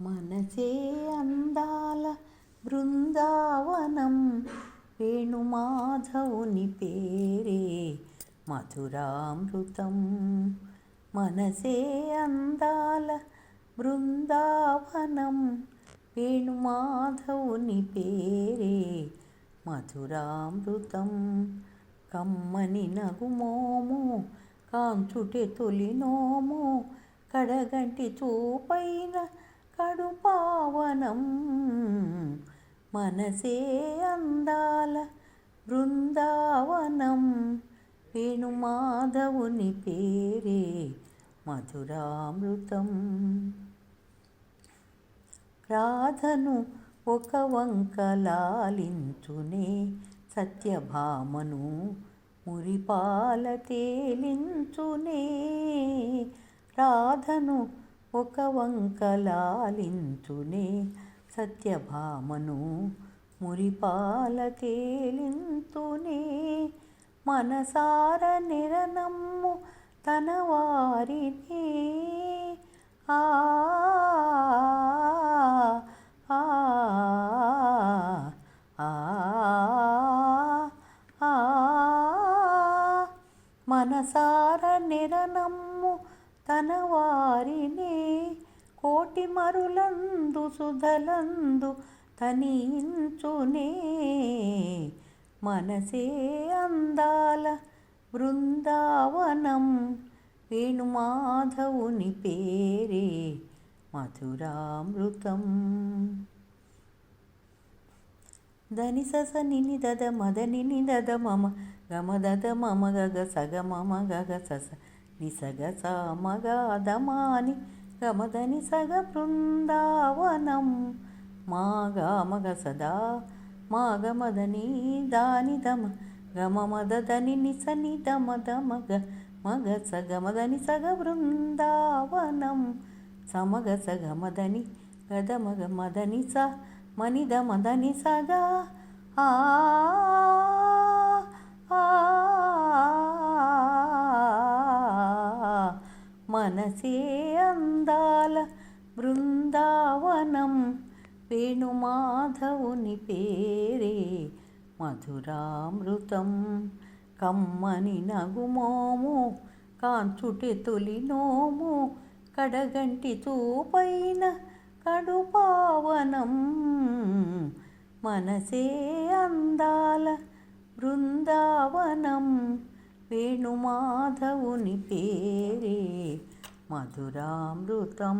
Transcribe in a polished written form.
మనసే అందాల బృందావనం, వేణుమాధవుని పేరే మధురామృతం. మనసే అందాల బృందావనం, వేణుమాధవుని పేరే మధురామృతం. కమ్మని నగుమోము కాంచుటే తొలినోము, కడగంటి చూపైన కడుపావనం. మనసే అందాల బృందావనం, వేణుమాధవుని పేరే మధురామృతం. రాధను ఒక వంక లాలించునే, సత్యభామను మురిపాల తేలించునే. రాధను ఒక వంక లాలించునే, సత్యభామను మురిపాల తేలింతునే. మనసార నిరనమ్ము తన వారిని, ఆ ఆ ఆ ఆ మనసార నిరనమ్ము తన వారిని, కోటి మరులందు సుధలందు తనించునే. మనసే అందాల బృందావనం, వేణుమాధవుని పేరే మధురామృతం. దని సస నిని దద మదని నిదద మమ గమ దద మమ గగ సగ మమ గగ సస నిసగ స మగ దమాని గమదని సగ బృందావనం. మా గమగ సదా మా గమదని దాని దమ గమ మదని నిస ని దమ దమగ మగ స గమదని సగ బృందావనం. సమగ స గమదని గద మగ మదని స మనిద మదని సగా. ఆ మనసే అందాల బృందావనం, వేణుమాధవుని పేరే మధురామృతం. కమ్మని నగుమోము కాంచుటే తొలినోము, కడగంటి చూపైన కడుపావనం. మనసే అందాల బృందావనం, వేణుమాధవుని పేరే మధురామృతం.